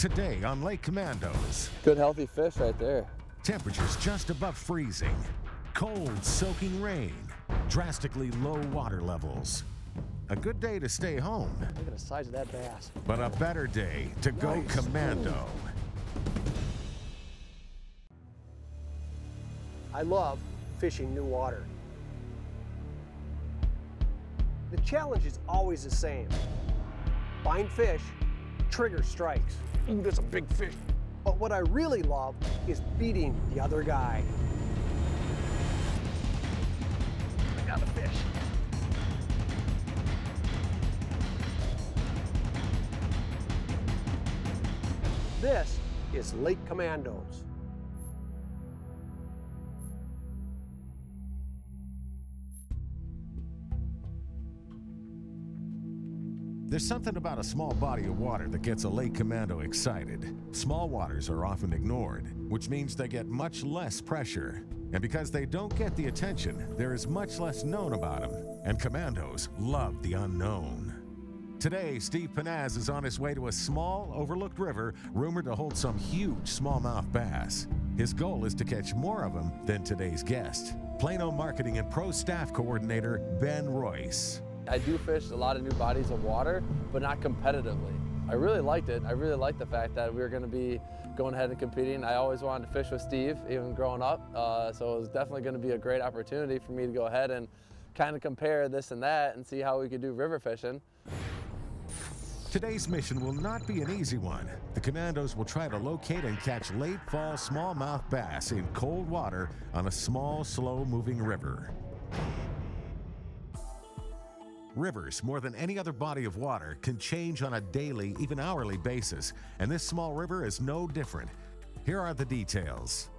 Today on Lake Commandos. Good healthy fish right there. Temperatures just above freezing. Cold, soaking rain. Drastically low water levels. A good day to stay home. Look at the size of that bass. But a better day to go commando. I love fishing new water. The challenge is always the same. Find fish, trigger strikes. Ooh, there's a big fish. But what I really love is beating the other guy. I got a fish. This is Lake Commandos. There's something about a small body of water that gets a lake commando excited. Small waters are often ignored, which means they get much less pressure. And because they don't get the attention, there is much less known about them. And commandos love the unknown. Today, Steve Pennaz is on his way to a small, overlooked river rumored to hold some huge smallmouth bass. His goal is to catch more of them than today's guest, Plano Marketing and Pro Staff Coordinator Ben Royce. I do fish a lot of new bodies of water, but not competitively. I really liked it. I really liked the fact that we were going to be going ahead and competing. I always wanted to fish with Steve, even growing up, so it was definitely going to be a great opportunity for me to go ahead and kind of compare this and that and see how we could do river fishing. Today's mission will not be an easy one. The commandos will try to locate and catch late fall smallmouth bass in cold water on a small, slow-moving river. Rivers, more than any other body of water, can change on a daily, even hourly basis, and this small river is no different. Here are the details.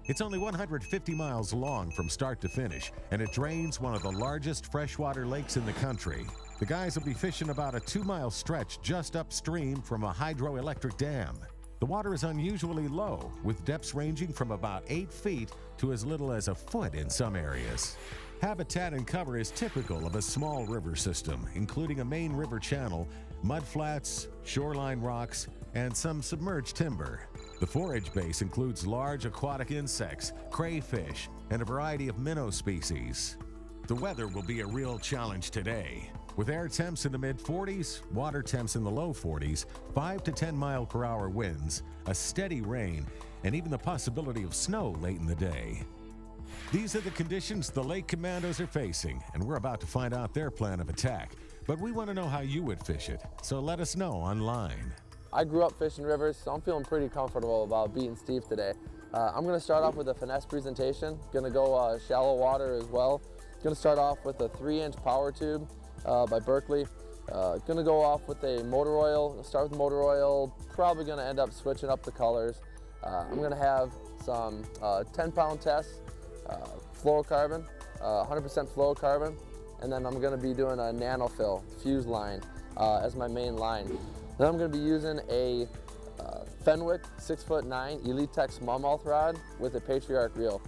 It's only 150 miles long from start to finish, and it drains one of the largest freshwater lakes in the country. The guys will be fishing about a 2-mile stretch just upstream from a hydroelectric dam. The water is unusually low, with depths ranging from about 8 feet to as little as a foot in some areas. Habitat and cover is typical of a small river system, including a main river channel, mudflats, shoreline rocks, and some submerged timber. The forage base includes large aquatic insects, crayfish, and a variety of minnow species. The weather will be a real challenge today. With air temps in the mid-40s, water temps in the low 40s, 5 to 10 mile-per-hour winds, a steady rain, and even the possibility of snow late in the day. These are the conditions the Lake Commandos are facing, and we're about to find out their plan of attack. But we want to know how you would fish it, so let us know online. I grew up fishing rivers, so I'm feeling pretty comfortable about beating Steve today. I'm going to start off with a finesse presentation. Going to go shallow water as well. Going to start off with a 3-inch power tube by Berkeley. Going to go off with a motor oil. Start with motor oil. Probably going to end up switching up the colors. I'm going to have some 10-pound tests. Fluorocarbon, 100% fluorocarbon, and then I'm going to be doing a nanofill fuse line as my main line. Then I'm going to be using a Fenwick 6'9" Elite Tech Smallmouth rod with a Patriarch reel.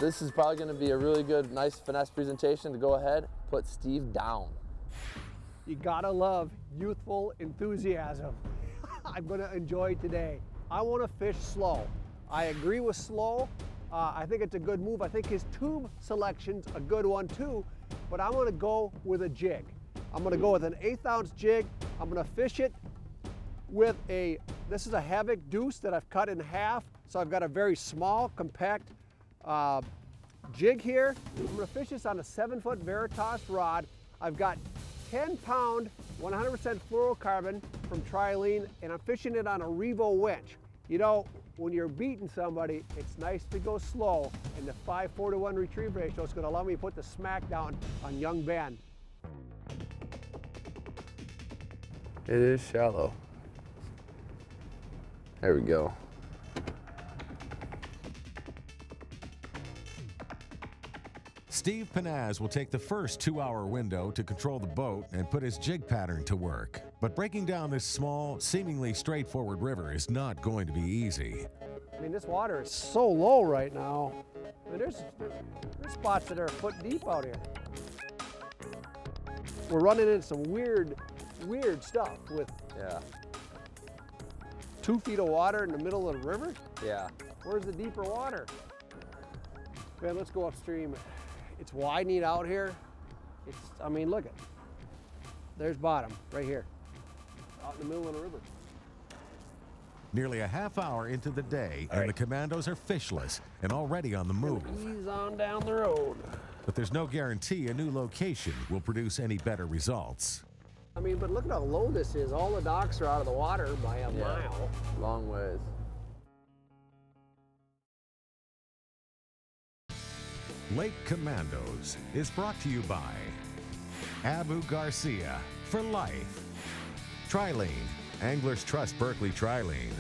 This is probably going to be a really good, nice finesse presentation to go ahead, put Steve down. You gotta love youthful enthusiasm. I'm gonna enjoy today. I want to fish slow. I agree with slow. I think it's a good move. I think his tube selection's a good one too, but I'm gonna go with a jig. I'm gonna go with an 1/8 ounce jig. I'm gonna fish it with this is a Havoc deuce that I've cut in half. So I've got a very small, compact jig here. I'm gonna fish this on a 7-foot Veritas rod. I've got 10-pound, 100% fluorocarbon from Trilene, and I'm fishing it on a Revo winch. You know, when you're beating somebody, it's nice to go slow, and the 5:4 to 1 retrieve ratio is going to allow me to put the smack down on young Ben. It is shallow. There we go. Steve Pennaz will take the first 2-hour window to control the boat and put his jig pattern to work. But breaking down this small, seemingly straightforward river is not going to be easy. I mean, this water is so low right now. I mean, there's spots that are a foot deep out here. We're running into some weird stuff with. Yeah. 2 feet of water in the middle of the river? Yeah. Where's the deeper water? Man, let's go upstream. It's widening out here. I mean, look at, there's bottom right here, out in the middle of the river. Nearly a half hour into the day, and the Commandos are fishless and already on the move. Ease on down the road. But there's no guarantee a new location will produce any better results. I mean, but look at how low this is. All the docks are out of the water by a mile. Long ways. Lake Commandos is brought to you by Abu Garcia for life, Trilene, Anglers Trust Berkeley Trilene,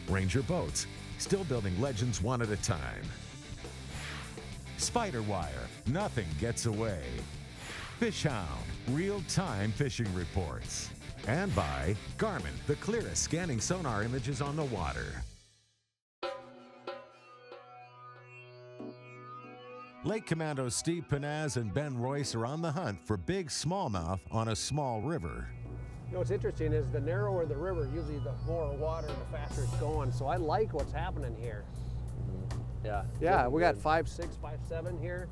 Ranger Boats, still building legends one at a time, Spider Wire, nothing gets away, Fish Hound, real-time fishing reports, and by Garmin, the clearest scanning sonar images on the water. Lake Commandos Steve Pennaz and Ben Royce are on the hunt for big smallmouth on a small river. You know what's interesting is the narrower the river, usually the more water, the faster it's going. So I like what's happening here. Yeah. Yeah, we got 5'6", 5'7" here.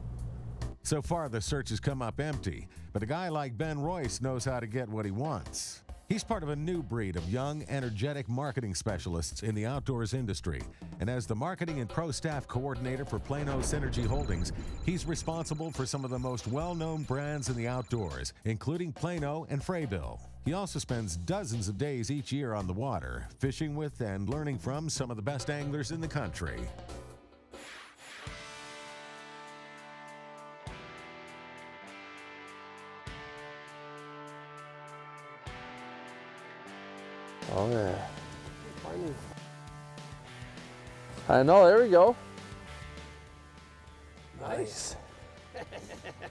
So far, the search has come up empty, but a guy like Ben Royce knows how to get what he wants. He's part of a new breed of young, energetic marketing specialists in the outdoors industry. And as the marketing and pro staff coordinator for Plano Synergy Holdings, he's responsible for some of the most well-known brands in the outdoors, including Plano and Freybill. He also spends dozens of days each year on the water, fishing with and learning from some of the best anglers in the country. Oh yeah. I know, there we go. Nice.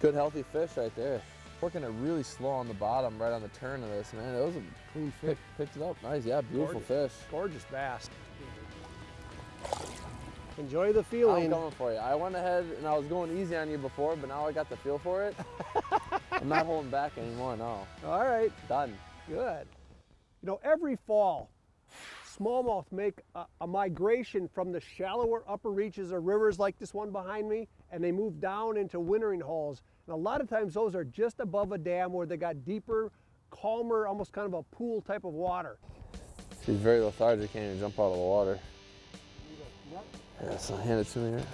Good healthy fish right there. Working it really slow on the bottom, right on the turn of this, man. It was a clean fish. Picked it up. Nice, yeah, beautiful fish. Gorgeous bass. Enjoy the feeling. I'm coming for you. I went ahead and I was going easy on you before, but now I got the feel for it. I'm not holding back anymore, no. All right. Done. Good. You know, every fall, smallmouth make a migration from the shallower upper reaches of rivers like this one behind me, and they move down into wintering holes. And a lot of times those are just above a dam where they got deeper, calmer, almost kind of a pool type of water. She's very lethargic, can't even jump out of the water. Yeah, so hand it to me here.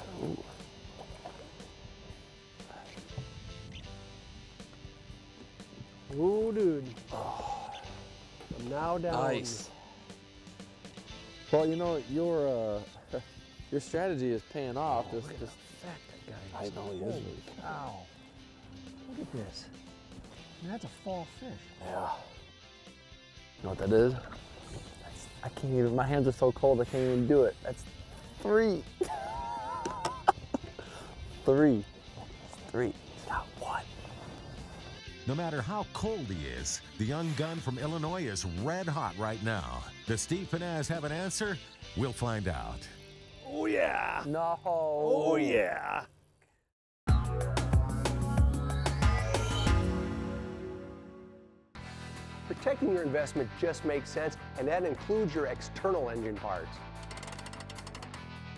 Ooh, dude. I'm now down. Nice. Well, you know, your strategy is paying off. Look at how fat that guy is. I know he is. Holy cow. Look at this. Man, that's a fall fish. Yeah. You know what that is? I can't even, my hands are so cold I can't even do it. That's 3. 3. 3. He's got 1. No matter how cold he is, the young gun from Illinois is red hot right now. Does Steve Pennaz have an answer? We'll find out. Oh, yeah. No. Oh, yeah. Protecting your investment just makes sense, and that includes your external engine parts.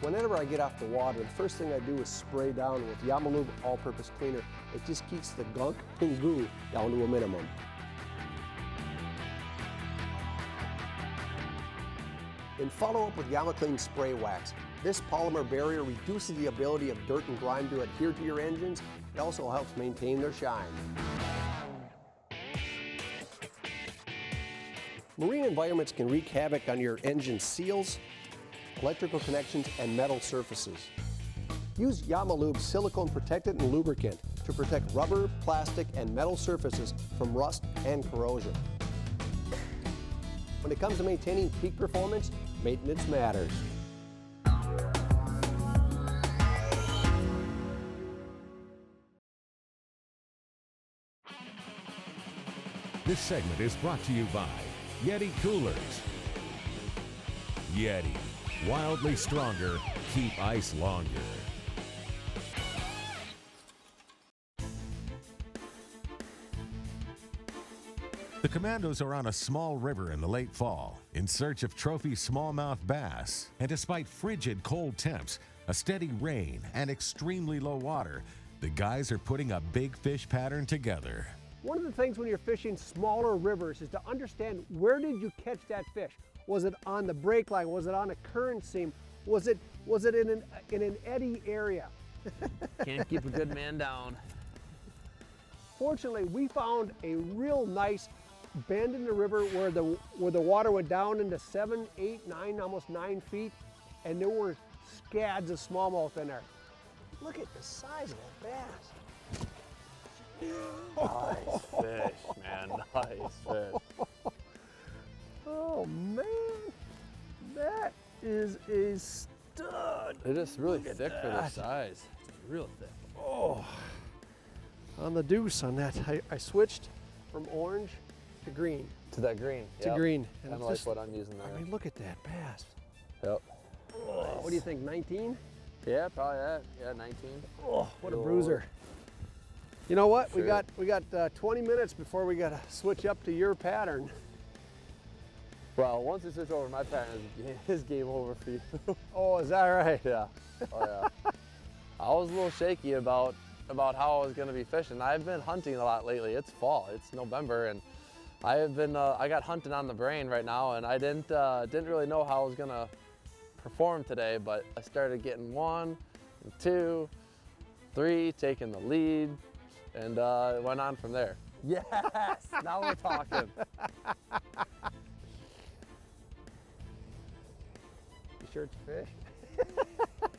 Whenever I get off the water, the first thing I do is spray down with Yamalube all-purpose cleaner. It just keeps the gunk and goo down to a minimum. Then follow up with YamaClean Spray Wax. This polymer barrier reduces the ability of dirt and grime to adhere to your engines. It also helps maintain their shine. Marine environments can wreak havoc on your engine seals, electrical connections, and metal surfaces. Use Yamalube silicone protectant and lubricant to protect rubber, plastic, and metal surfaces from rust and corrosion. When it comes to maintaining peak performance, maintenance matters. This segment is brought to you by Yeti Coolers. Yeti, wildly stronger, keep ice longer. The Commandos are on a small river in the late fall in search of trophy smallmouth bass. And despite frigid cold temps, a steady rain, and extremely low water, the guys are putting a big fish pattern together. One of the things when you're fishing smaller rivers is to understand, where did you catch that fish? Was it on the break line? Was it on a current seam? Was it in an eddy area? Can't keep a good man down. Fortunately, we found a real nice bend in the river where the water went down into 7, 8, 9, almost 9 feet, and there were scads of smallmouth in there. Look at the size of that bass. Nice fish, man. Nice fish. Oh man, that is a stud. They're just really thick for their size. Real thick. Oh, on the deuce on that, I switched from orange to green. To that green. To green. Kind of like what I'm using there. I mean, look at that bass. Yep. Oh, nice. What do you think, 19? Yeah, probably that. Yeah, 19. Oh, what a bruiser. You know what? Sure. We got 20 minutes before we got to switch up to your pattern. Well, once you switch over my pattern, it's game over for you. Oh, is that right? Yeah. Oh yeah. I was a little shaky about how I was going to be fishing. I've been hunting a lot lately. It's fall. It's November, and I have been. I got hunting on the brain right now, and I didn't really know how I was going to perform today. But I started getting 1, 2, 3, taking the lead, and it went on from there. Yes. Now we're talking. You sure it's a fish?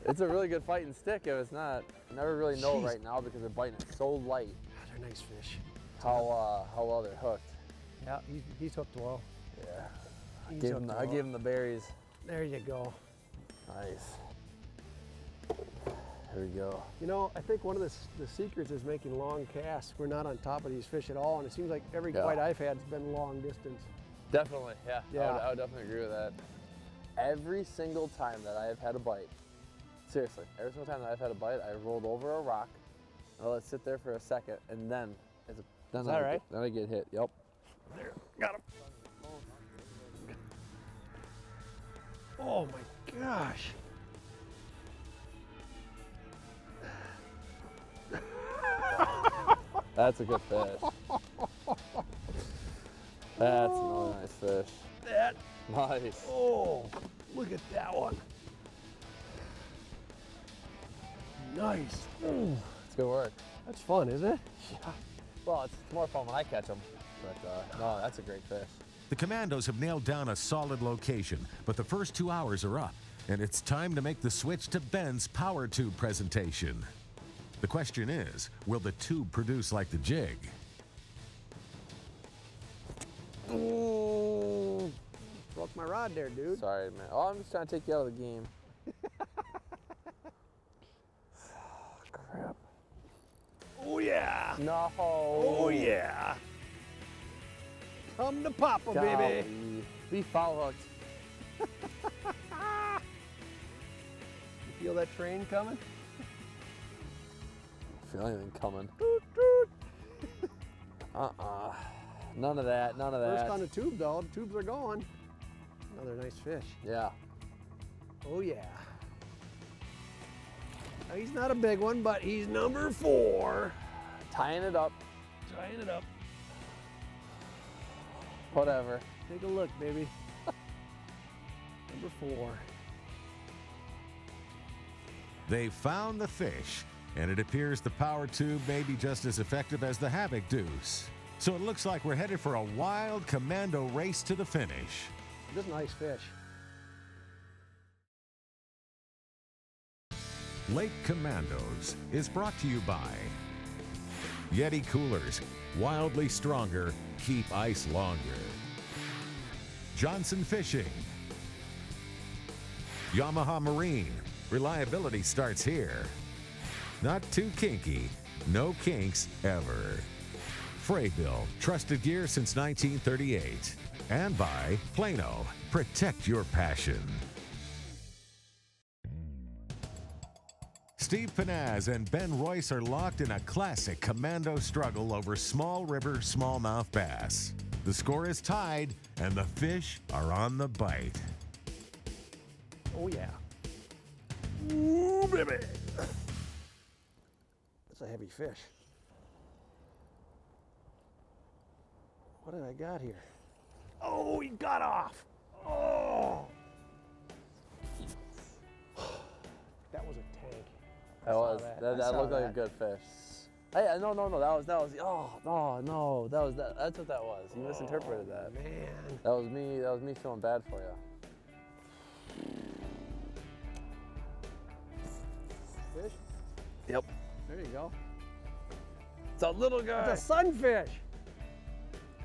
It's a really good fighting stick. If it's not, I never really know Jeez. right now because they're biting it so light. God, they're nice fish. How well they're hooked. Yeah, he's hooked well. Yeah. I He's gave hooked well. him the berries. There you go. Nice. Here we go. You know, I think one of the secrets is making long casts. We're not on top of these fish at all, and it seems like every bite I've had has been long distance. Definitely, yeah. Yeah. I would definitely agree with that. Every single time that I have had a bite, seriously, every single time that I've had a bite, I rolled over a rock, I let it sit there for a second, and then, Is that right? Then I get hit. Yep. There, got him. Oh my gosh. That's a good fish. That's another nice fish. That, Nice. oh, look at that one. Nice. Ooh, It's good work. that's fun, isn't it? Yeah. Well, it's more fun when I catch them. But no, that's a great fish. The Commandos have nailed down a solid location, but the first 2 hours are up, and it's time to make the switch to Ben's power tube presentation. The question is, will the tube produce like the jig? Ooh, broke my rod there, dude. Sorry, man. Oh, I'm just trying to take you out of the game. Crap. Oh yeah. No. Oh yeah. Come to Papa, baby. Golly. Be foul hooked. You feel that train coming? Feel anything coming. Toot, toot. None of that. None of that. First on the tube, though. The tubes are going. Another nice fish. Yeah. Oh yeah. Now, he's not a big one, but he's number 4. Tying it up. Tying it up. Whatever. Take a look, baby. Number 4. They found the fish, and it appears the power tube may be just as effective as the Havoc Deuce. So it looks like we're headed for a wild commando race to the finish. Just nice fish. Lake Commandos is brought to you by Yeti Coolers, wildly stronger, keep ice longer. Johnson Fishing. Yamaha Marine, reliability starts here. Not too kinky, no kinks ever. Fraybill, trusted gear since 1938. And by Plano, protect your passion. Steve Pennaz and Ben Royce are locked in a classic commando struggle over small river smallmouth bass. The score is tied, and the fish are on the bite. Oh yeah. Ooh, baby. That's a heavy fish. What did I got here? Oh, he got off. Oh. That was a tank. That looked like a good fish. Hey, no, that was, that's what that was. You misinterpreted that. Man. That was me feeling bad for you. Fish? Yep. There you go. It's a little guy. It's a sunfish.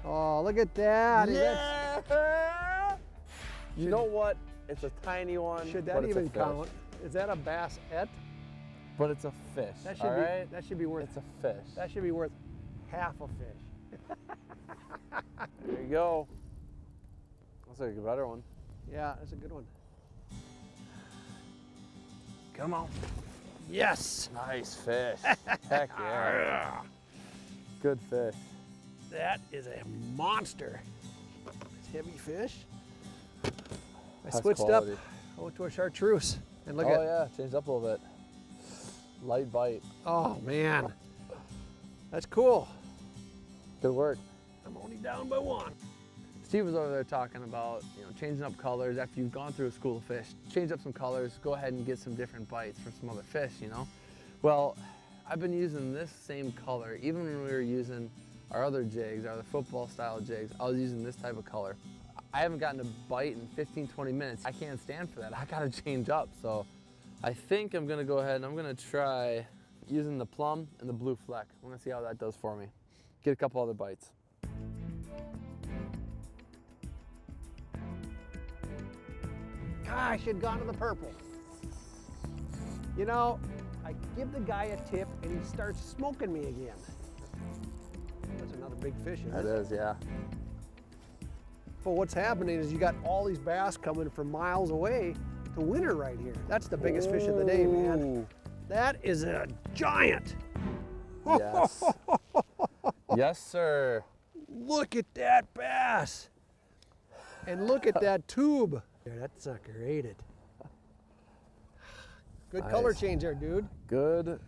Oh, look at that. Yeah. You know what? It's a tiny one. Should that even count? Is that a bassette? But it's a fish. That should all be. right? That should be worth. It's a fish. That should be worth half a fish. There you go. That's like a better one. Yeah, that's a good one. Come on. Yes. Nice fish. Heck yeah. Good fish. That is a monster. Heavy fish. I switched quality. up. I went to a chartreuse and look Oh yeah, changed up a little bit. Light bite. Oh man, that's cool. Good work. I'm only down by one. Steve was over there talking about, changing up colors after you've gone through a school of fish. Change up some colors, go ahead and get some different bites from some other fish, Well, I've been using this same color, even when we were using our other jigs, our other football style jigs, I was using this type of color. I haven't gotten a bite in 15, 20 minutes. I can't stand for that. I gotta change up. So I think I'm gonna go ahead and I'm gonna try using the plum and the blue fleck. I'm gonna see how that does for me. Get a couple other bites. I should have gone to the purple. I give the guy a tip and he starts smoking me again. That's another big fish, isn't it? That is, yeah. But what's happening is you got all these bass coming from miles away to winter right here. That's the biggest fish of the day, man. That is a giant. Yes. Yes, sir. Look at that bass. And look at that tube. That sucker ate it. Good Nice. color change there, dude. Good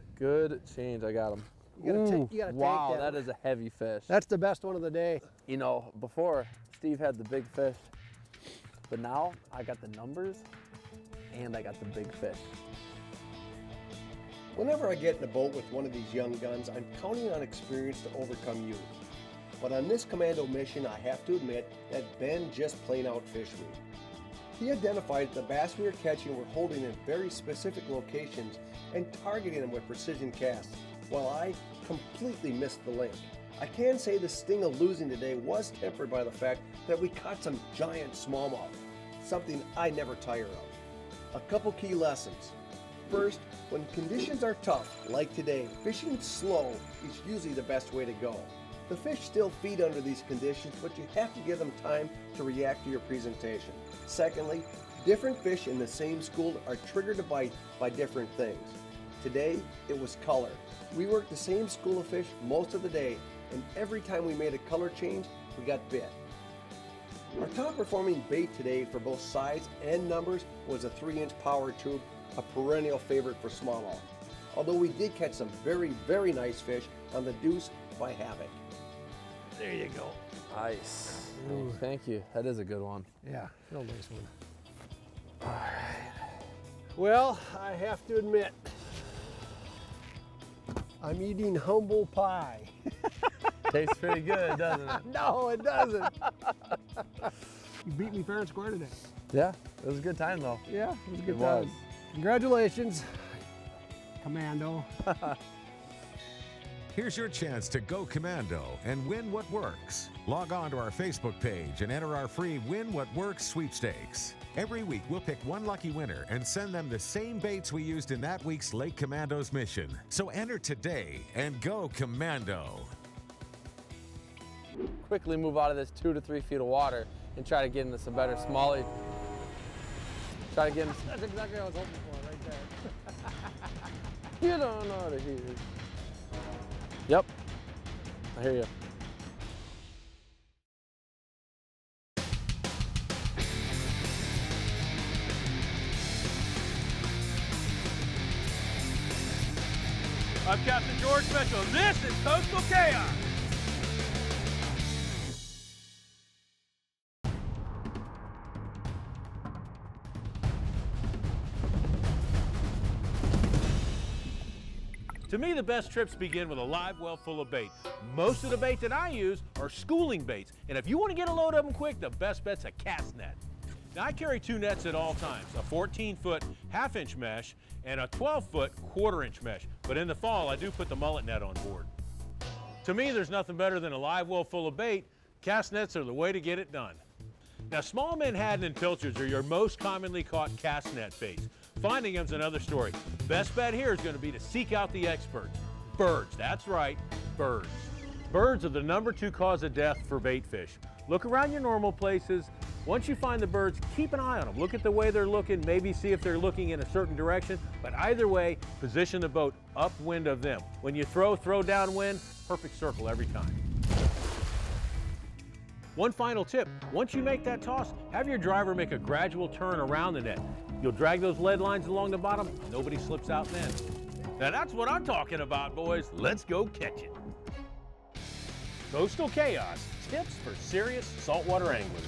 change. I got him. You gotta take wow, that. that is a heavy fish. That's the best one of the day. Before Steve had the big fish, but now I got the numbers and I got the big fish. Whenever I get in a boat with one of these young guns, I'm counting on experience to overcome youth. But on this commando mission, I have to admit that Ben just plain out fished me. He identified that the bass we were catching were holding in very specific locations and targeting them with precision casts, while I completely missed the link. I can say the sting of losing today was tempered by the fact that we caught some giant smallmouth, something I never tire of. A couple key lessons. First, when conditions are tough, like today, fishing slow is usually the best way to go. The fish still feed under these conditions, but you have to give them time to react to your presentation. Secondly, different fish in the same school are triggered to bite by different things. Today, it was color. We worked the same school of fish most of the day, and every time we made a color change, we got bit. Our top performing bait today for both size and numbers was a 3-inch power tube, a perennial favorite for smallmouth. Although we did catch some very, very nice fish on the Deuce by Havoc. There you go. Nice. Thank you. That is a good one. Yeah, real nice one. All right. Well, I have to admit, I'm eating humble pie. Tastes pretty good, doesn't it? No, it doesn't. You beat me fair and square today. Yeah, it was a good time though. Yeah, it was a good It time. was. Congratulations, Commando. Here's your chance to go commando and win what works. Log on to our Facebook page and enter our free Win What Works sweepstakes. Every week, we'll pick one lucky winner and send them the same baits we used in that week's Lake Commandos mission. So enter today and go commando. Quickly move out of this 2 to 3 feet of water and try to get into some better smallie. Try to get into That's exactly what I was hoping for right there. You don't know what it is. Yep, I hear you. I'm Captain George Mitchell. This is Coastal Chaos. To me, the best trips begin with a live well full of bait. Most of the bait that I use are schooling baits, and if you want to get a load of them quick, the best bet's a cast net. Now, I carry 2 nets at all times, a 14-foot half-inch mesh and a 12-foot quarter-inch mesh, but in the fall, I do put the mullet net on board. To me, there's nothing better than a live well full of bait. Cast nets are the way to get it done. Now, small menhaden and pilchards are your most commonly caught cast net baits. Finding them's another story. Best bet here is going to be to seek out the experts. Birds, that's right, birds. Birds are the #2 cause of death for bait fish. Look around your normal places. Once you find the birds, keep an eye on them. Look at the way they're looking, maybe see if they're looking in a certain direction, but either way, position the boat upwind of them. When you throw downwind, perfect circle every time. One final tip, once you make that toss, have your driver make a gradual turn around the net. You'll drag those lead lines along the bottom, nobody slips out then. Now that's what I'm talking about, boys. Let's go catch it. Coastal Chaos, tips for serious saltwater anglers.